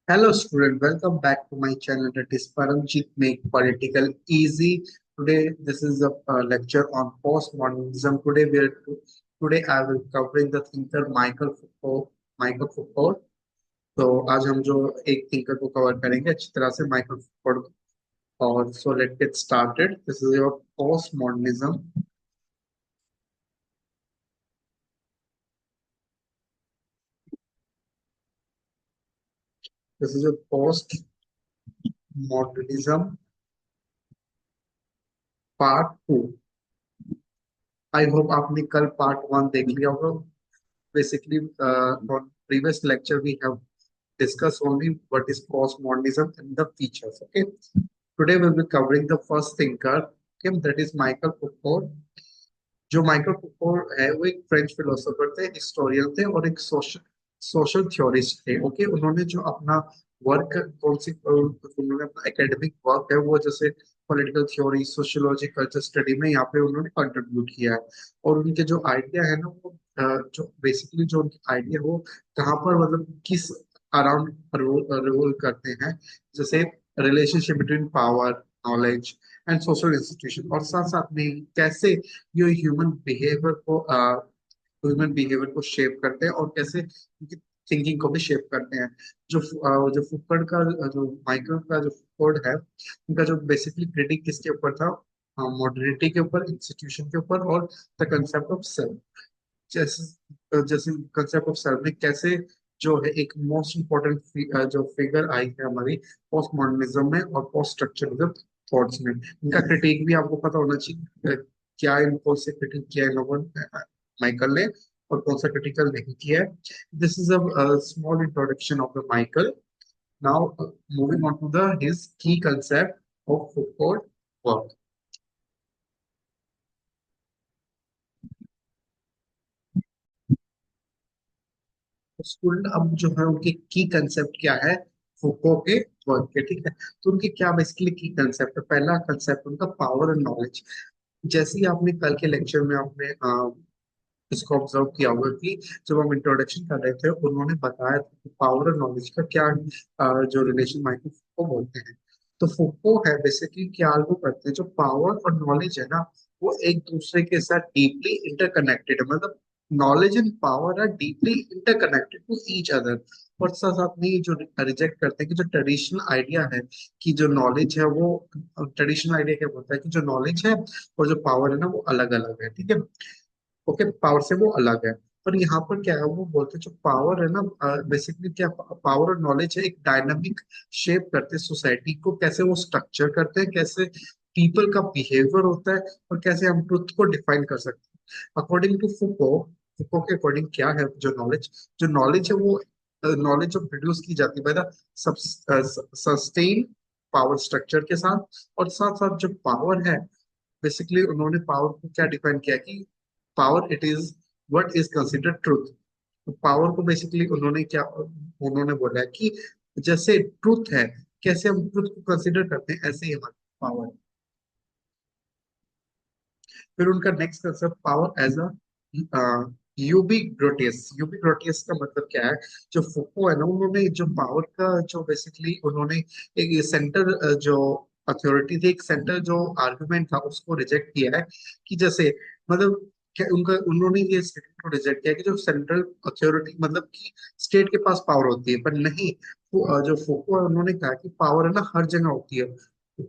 Hello student, welcome back to my channel that is Paramjit Make Political Easy. Today this is a lecture on postmodernism. Today I will covering the thinker Michael Foucault. Michael Foucault. तो आज हम जो एक thinker को cover करेंगे अच्छी तरह से माइकल फूकोल्ट और so let get started. This is your post modernism. This is your post modernism part 2. I hope आपने कल पार्ट 1 देख लिया होगा. Basically, on previous lecture we have discussed only what is postmodernism and the features. Okay, today we'll be covering the first thinker. Okay, that is Michael Foucault. जो Michael फूको है वो एक French philosopher थे, historian थे और एक social social theorist थे. Okay, उन्होंने जो अपना वर्क उन्होंने अपना एकेडमिक वर्क है वो जैसे political theory, sociology, culture study में यहाँ पे उन्होंने कंट्रीब्यूट किया है. और उनके जो आइडिया है ना वो जो बेसिकली जो उनके आइडिया वो कहाँ पर मतलब किस अराउंड रिवोल्व करते हैं. जैसे relationship between power, knowledge and social institution, और साथ साथ में कैसे ये ह्यूमन बिहेवियर को शेप करते हैं और कैसे उनकी थिंकिंग को भी शेप करते हैं. जो फुकड़ का जो माइकल का जो फुकड़ है उनका जो बेसिकली क्रिटिक किसके ऊपर था, मॉडर्निटी के ऊपर, इंस्टीट्यूशन के ऊपर और द कंसेप्ट ऑफ सेल्फ. जैसे जैसे कंसेप्ट ऑफ सेल्फ में कैसे जो है एक मोस्ट इम्पोर्टेंट जो फिगर आई है हमारी पोस्ट मॉडर्निज्म में और पोस्ट स्ट्रक्चरलिज्म थॉट्स में. इनका क्रिटिक भी आपको पता होना चाहिए. क्या इनको से क्रिटिक किया है लोगों ने, माइकल ने, और कौन सा क्रिटिकल नहीं किया है. This is a small introduction of the Michael. Now moving on to the his key concept of Foucault work. Student अब जो है उनके की कंसेप्ट क्या है फुको के वर्क के, ठीक है. तो उनके क्या बेसिकली की कंसेप्ट है. पहला कंसेप्ट उनका पावर एंड नॉलेज. जैसे ही आपने कल के लेक्चर में आपने इसको ऑब्जर्व किया होगा कि जब हम इंट्रोडक्शन कर रहे थे उन्होंने बताया था कि पावर और नॉलेज का क्या जो रिलेशन माइकल फुको बोलते हैं. तो फुको है बेसिकली क्या आर्गू करते हैं, जो पावर और नॉलेज है ना वो एक दूसरे के साथ डीपली इंटरकनेक्टेड है. मतलब knowledge and power are deeply interconnected to each other. और साथ साथ में ये जो रिजेक्ट करते हैं कि जो ट्रेडिशनल आइडिया है कि जो नॉलेज है वो, ट्रेडिशनल आइडिया क्या बोलता है कि जो नॉलेज है और जो पावर है ना वो अलग अलग है, ठीक है. ओके, पावर से वो अलग है. पर यहाँ पर क्या है वो बोलते हैं जो पावर है ना, बेसिकली क्या पावर और नॉलेज है एक डायनामिक शेप करते हैं सोसाइटी को, कैसे वो स्ट्रक्चर करते हैं, कैसे पीपल का बिहेवियर होता है और कैसे हम ट्रुथ को डिफाइन कर सकते हैं अकॉर्डिंग टू फुको. फुको के अकॉर्डिंग क्या है जो नॉलेज है वो नॉलेज जो प्रोड्यूस की जाती है by the sustain power structure के साथ. और साथ साथ जो पावर है बेसिकली उन्होंने पावर को क्या डिफाइन किया कि power it is what is considered truth. तो पावर को बेसिकली उन्होंने बोला है कि जैसे ट्रूथ है, कैसे हम ट्रूथ को कंसिडर करते हैं ऐसे ही हमारी पावर. फिर उनका next concept power as a ubiquitous का मतलब क्या है. जो फुको है ना उन्होंने जो पावर का जो बेसिकली उन्होंने एक सेंटर जो अथॉरिटी थी, एक सेंटर जो आर्गुमेंट था उसको रिजेक्ट किया है. कि जैसे मतलब उनका उन्होंने ये स्टेटमेंट को रिजेक्ट किया कि जो सेंट्रल अथॉरिटी मतलब कि स्टेट के पास पावर होती है, पर नहीं. जो फुको है उन्होंने कहा कि पावर है ना हर जगह होती है.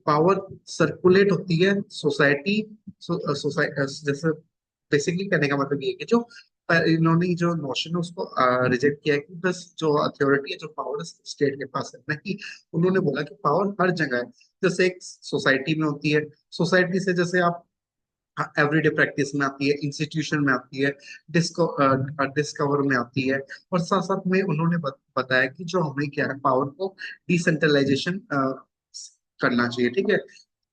पावर सर्कुलेट होती है सोसाइटी. सोसाइटी जैसे बेसिकली कहने का मतलब ये है कि जो इन्होंने जो नोशन है उसको रिजेक्ट किया है कि बस जो अथॉरिटी है, जो पावर स्टेट के पास है नहीं. उन्होंने बोला कि पावर हर जगह है. जैसे एक सोसाइटी में होती है, सोसाइटी से जैसे आप एवरीडे प्रैक्टिस में आती है, इंस्टीट्यूशन में आती है, डिस्कवर में आती है. और साथ साथ में उन्होंने बताया कि जो हमें क्या है पावर को डिसेंट्रलाइजेशन करना चाहिए, ठीक है.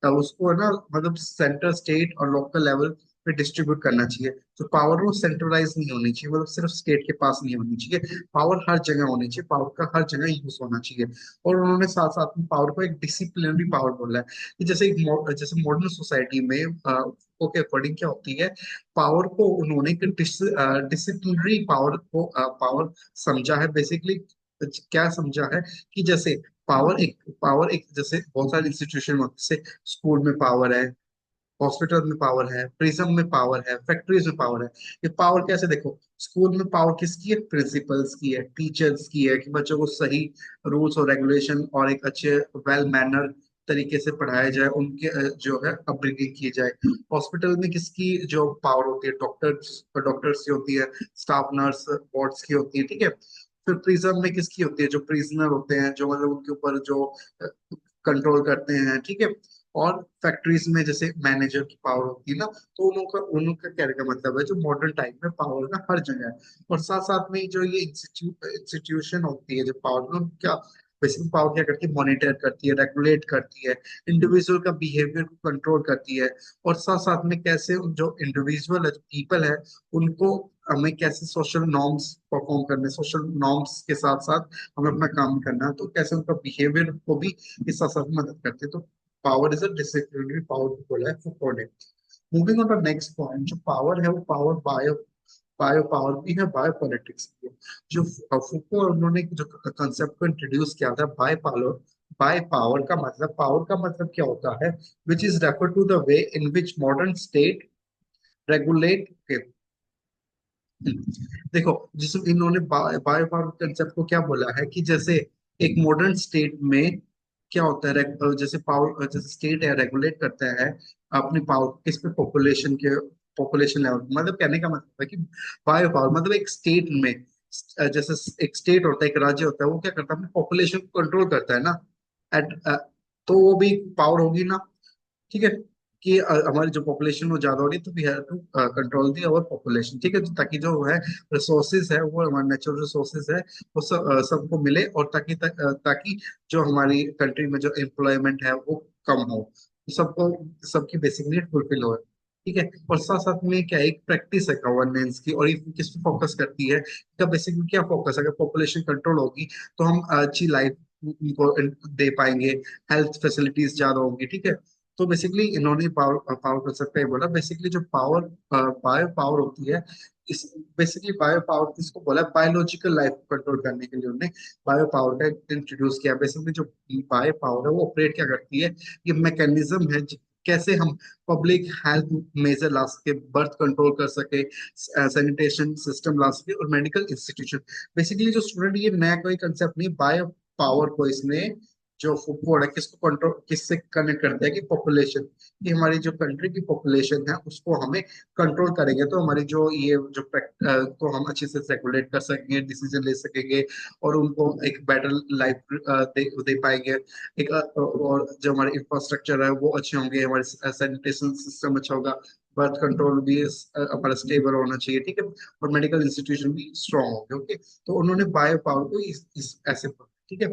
उसको है ना मतलब सेंटर, स्टेट और लोकल लेवल पे डिस्ट्रीब्यूट करना चाहिए. तो पावर वो सेंट्रलाइज नहीं होनी चाहिए, मतलब सिर्फ स्टेट के पास नहीं होनी चाहिए. पावर हर जगह होनी चाहिए, पावर का हर जगह यूज होना चाहिए. और उन्होंने साथ साथ में पावर को एक डिसिप्लिनरी पावर बोला है. कि जैसे जैसे मॉडर्न सोसाइटी में के अकॉर्डिंग क्या होती है, पावर को उन्होंने डिसिप्लिनरी पावर को पावर समझा है बेसिकली. क्या समझा है कि जैसे पावर एक जैसे बहुत सारे इंस्टीट्यूशन होते हैं, जैसे स्कूल में पावर है, हॉस्पिटल में पावर है, प्रिज्म में पावर है, फैक्ट्रीज में पावर है। ये पावर कैसे देखो, स्कूल में पावर किसकी है, प्रिंसिपल्स की है, टीचर्स की है, कि बच्चों को सही रूल्स और रेगुलेशन और एक अच्छे वेल मैनर तरीके से पढ़ाया जाए, उनके जो है अपब्रिंगिंग की जाए। हॉस्पिटल में किसकी जो पावर होती है, डॉक्टर्स की होती है, स्टाफ नर्स वार्ड्स की होती है, ठीक है। फिर प्रिज्म में किसकी होती है, जो प्रिजनर होते हैं, जो मतलब उनके ऊपर जो कंट्रोल करते हैं, ठीक है। और फैक्ट्रीज में जैसे मैनेजर की पावर होती है ना, तो उनका कहने का मतलब है जो मॉडर्न टाइम में पावर ना हर जगह है। और साथ साथ में जो ये इंस्टीट्यूशन होती है जो पावर में क्या, बेसिक पावर क्या करती है, मॉनिटर करती है, रेगुलेट करती है, इंडिविजुअल का बिहेवियर को कंट्रोल करती है। और साथ साथ में कैसे जो इंडिविजुअल है, जो पीपल है, उनको हमें कैसे सोशल नॉर्म्स परफॉर्म करने, सोशल नॉर्म्स के साथ साथ हमें अपना काम करना है, तो कैसे उनका बिहेवियर को भी इस साथ साथ मदद करते हैं। तो power is a disciplinary power को बोला है फुको ने। Moving on the next point, जो पावर है वो पावर बायो बायो पावर भी है, बायो पॉलिटिक्स भी है। जो फुको और उन्होंने जो कंसेप्ट को इंट्रोड्यूस किया था, बाय पावर का मतलब, पावर का मतलब क्या होता है, which is refer to the way in which modern state regulate. देखो, जिस इन्होंने बायो पावर कंसेप्ट को क्या बोला है कि जैसे एक मॉडर्न स्टेट में क्या होता है, जैसे पावर, जैसे स्टेट है रेगुलेट करता है अपनी पावर किस पे, पॉपुलेशन लेवल, मतलब कहने का मतलब है कि बायो पावर मतलब एक स्टेट में, जैसे एक स्टेट होता है, एक राज्य होता है, वो क्या करता है, अपनी पॉपुलेशन को कंट्रोल करता है ना। एट तो वो भी पावर होगी ना, ठीक है। कि हमारी जो पॉपुलेशन वो ज्यादा हो रही है, तो we have to control the our population, ठीक है। तो ताकि जो है रिसोर्सेज है, वो हमारे नेचुरल रिसोर्सेज है, वो सबको मिले, और ताकि जो हमारी कंट्री में जो एम्प्लॉयमेंट है वो कम हो, सबको सबकी बेसिक नीड फुलफिल हो, ठीक है। और साथ साथ में क्या है, एक प्रैक्टिस है गवर्नेंस की, और ये किस पे फोकस करती है, का बेसिकली क्या फोकस है, अगर पॉपुलेशन कंट्रोल होगी तो हम अच्छी लाइफ को दे पाएंगे, हेल्थ फैसिलिटीज ज्यादा होंगी, ठीक है। तो बेसिकली इन्होंने पावर पावर कंसेप्ट का ही बोला, बेसिकली जो बायो पावर होती है, इस बेसिकली बायो पावर किसको बोला, बायोलॉजिकल लाइफ को कंट्रोल करने के लिए उन्होंने बायो पावर का इंट्रोड्यूस किया। बेसिकली जो बायो पावर है वो ऑपरेट क्या करती है, ये मैकेनिज्म है कैसे हम पब्लिक हेल्थ मेजर ला सके, बर्थ कंट्रोल कर सके, सैनिटेशन सिस्टम ला सके, और मेडिकल इंस्टीट्यूशन। बेसिकली जो स्टूडेंट, ये नया कोई कंसेप्ट नहीं, बायो पावर को इसने जो फुटबॉल है किसको कंट्रोल, किससे कनेक्ट करता है कि पॉपुलेशन, कि हमारी जो कंट्री की पॉपुलेशन है उसको हमें कंट्रोल करेंगे तो हमारी जो ये जो को हम अच्छे से रेगुलेट कर सकेंगे, डिसीजन ले सकेंगे, और उनको एक बेटर लाइफ दे पाएंगे। और जो हमारे इंफ्रास्ट्रक्चर है वो अच्छे होंगे, हमारे सैनिटेशन सिस्टम अच्छा होगा, बर्थ कंट्रोल भी हमारा स्टेबल होना चाहिए, ठीक है। और मेडिकल इंस्टीट्यूशन भी स्ट्रांग होंगे, ओके। तो उन्होंने बायो पावर को इस ऐसे, ठीक है।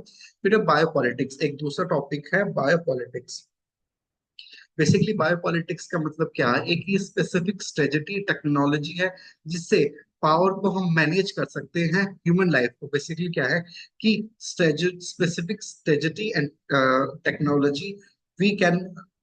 फिर बायोपॉलिटिक्स, एक दूसरा टॉपिक है बायोपॉलिटिक्स। बेसिकली बायोपॉलिटिक्स का मतलब क्या है, एक ही स्पेसिफिक स्ट्रेटजी टेक्नोलॉजी है जिससे पावर को हम मैनेज कर सकते हैं, ह्यूमन लाइफ को। बेसिकली क्या है कि specific strategy and technology, we can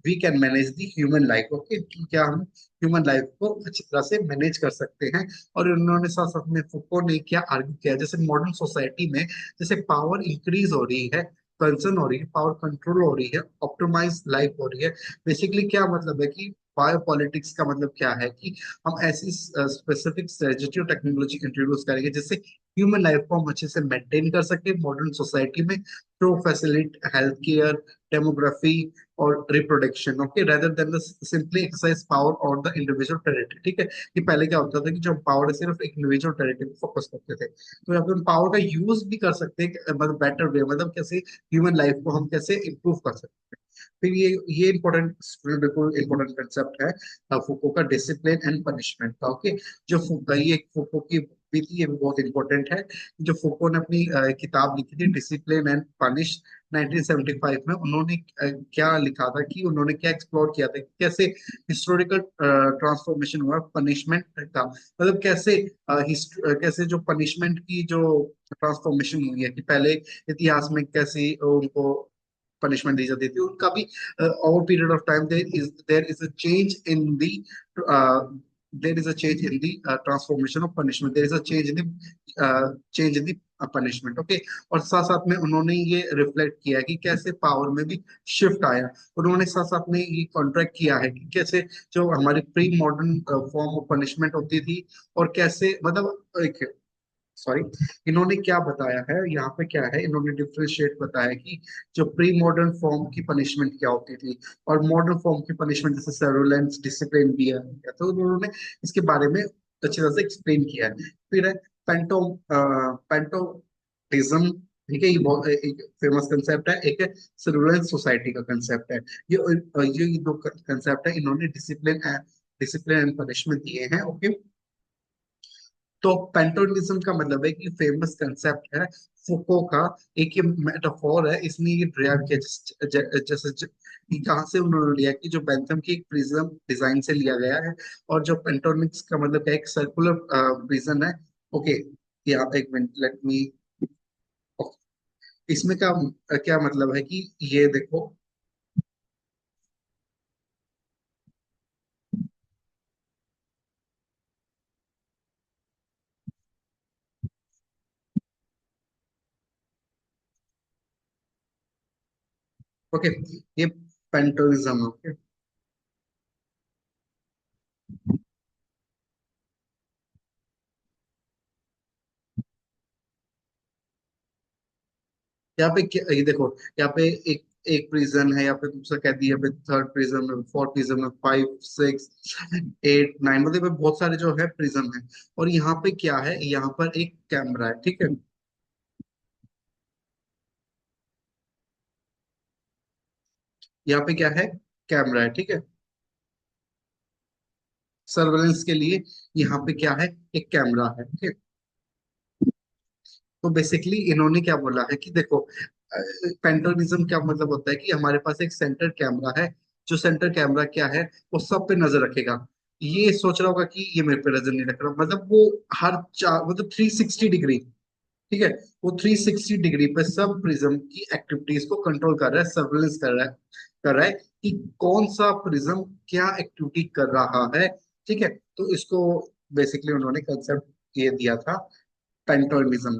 we can manage the human life, okay. क्या हम ह्यूमन लाइफ को अच्छी तरह से मैनेज कर सकते हैं। और उन्होंने साथ साथ में फुको ने क्या आर्ग्यू किया, जैसे मॉडर्न सोसाइटी में जैसे पावर इंक्रीज हो रही है, कंसर्न हो रही है, पावर कंट्रोल हो रही है, ऑप्टिमाइज लाइफ हो रही है। बेसिकली क्या मतलब है कि बायोपॉलिटिक्स का मतलब क्या है कि हम ऐसी स्पेसिफिक स्ट्रेटजी और टेक्नोलॉजी इंट्रोड्यूस करेंगे जिससे ह्यूमन लाइफ को हम अच्छे से मेंटेन कर सके मॉडर्न सोसाइटी में, through facilitate health care, demography और reproduction, okay, rather than the simply exercise power और द इंडिविजुअल टेरिटरी, ठीक है। कि पहले क्या होता था कि जो पावर है सिर्फ एक इंडिविजुअल टेरिटरी पे फोकस करते थे, तो यहाँ पे हम पावर का यूज भी कर सकते हैं, मतलब बेटर वे, मतलब कैसे ह्यूमन लाइफ को हम कैसे इंप्रूव कर सकते हैं। फिर ये इंपॉर्टेंट, बिल्कुल इंपॉर्टेंट कंसेप्ट है फुको का, डिसिप्लिन एंड पनिशमेंट का, ओके। जो ये फुको की भी थी, ये भी बहुत इंपॉर्टेंट है। जो फुको ने अपनी किताब लिखी थी डिसिप्लिन एंड पनिश 1975 में, उन्होंने क्या लिखा था कि उन्होंने क्या एक्सप्लोर किया था कि कैसे हिस्टोरिकल ट्रांसफॉर्मेशन हुआ पनिशमेंट का, मतलब कैसे कैसे जो पनिशमेंट की जो ट्रांसफॉर्मेशन हुई है, कि पहले इतिहास में कैसे उनको पनिशमेंट दी जाती थी, उनका भी over period of time there is a change in the there is a change in the transformation of punishment, there is a change in the punishment. Okay. और साथ साथ में उन्होंने ये रिफ्लेक्ट किया कि कैसे पावर में भी शिफ्ट आया। उन्होंने साथ साथ में ये कॉन्ट्रैक्ट किया है कि कैसे जो हमारी pre modern form of punishment होती थी, और कैसे मतलब एक, सॉरी, इन्होंने क्या बताया है यहाँ पे, क्या है, इन्होंने डिफरेंशिएट बताया कि जो प्री मॉडर्न फॉर्म की पनिशमेंट क्या होती थी और मॉडर्न फॉर्म की पनिशमेंट जैसे सर्विलेंस डिसिप्लिन भी है, तो उन्होंने इसके बारे में अच्छी तरह से एक्सप्लेन किया है। फिर है पेंटो पेंटोटिज्म। ठीक है, ये बहुत एक फेमस कंसेप्ट है। एक है सर्विलेंस सोसाइटी का कंसेप्ट है। ये दो कंसेप्ट है, इन्होंने डिसिप्लिन एंड पनिशमेंट दिए हैं। ओके। तो पेंटोनिज्म का मतलब है कि फेमस कंसेप्ट है फुको का। एक ये मेटाफोर है, इसने ये ड्राइव किया जैसे कहाँ से उन्होंने लिया कि जो बेंथम की एक प्रिज्म डिजाइन से लिया गया है। और जो पेंटोनिक्स का मतलब है एक सर्कुलर प्रिज्म है। ओके। यहाँ पे एक मिनट, लेट मी। इसमें क्या क्या मतलब है कि ये देखो। ओके। ये पेंटोनिज्म। ओके। यहाँ पे ये देखो, यहाँ पे एक एक प्रिजन है, यहाँ पे दूसरा कह दिया, पे थर्ड प्रिजन है, फोर्थ प्रिजन है, 5 6 8 9, मतलब ये बहुत सारे जो है प्रिजन है। और यहाँ पे क्या है, यहाँ पर एक कैमरा है। ठीक है, यहाँ पे क्या है, कैमरा है। ठीक है, सर्वेलेंस के लिए यहाँ पे क्या है, एक कैमरा है। ठीक है। तो बेसिकली इन्होंने क्या बोला है कि देखो, पेंटोनिज्म क्या मतलब होता है कि हमारे पास एक सेंटर कैमरा है। जो सेंटर कैमरा क्या है, वो सब पे नजर रखेगा। ये सोच रहा होगा कि ये मेरे पे नजर नहीं रख रहा, मतलब वो हर चार मतलब 360 डिग्री। ठीक है, वो 360 डिग्री पे सब प्रिज्म की एक्टिविटीज को कंट्रोल कर रहा है, सर्वेलेंस कर रहा है कि कौन सा प्रिज्म क्या एक्टिविटी कर रहा है। ठीक है, तो इसको बेसिकली उन्होंने कंसेप्ट ये दिया था पेंटोनिज्म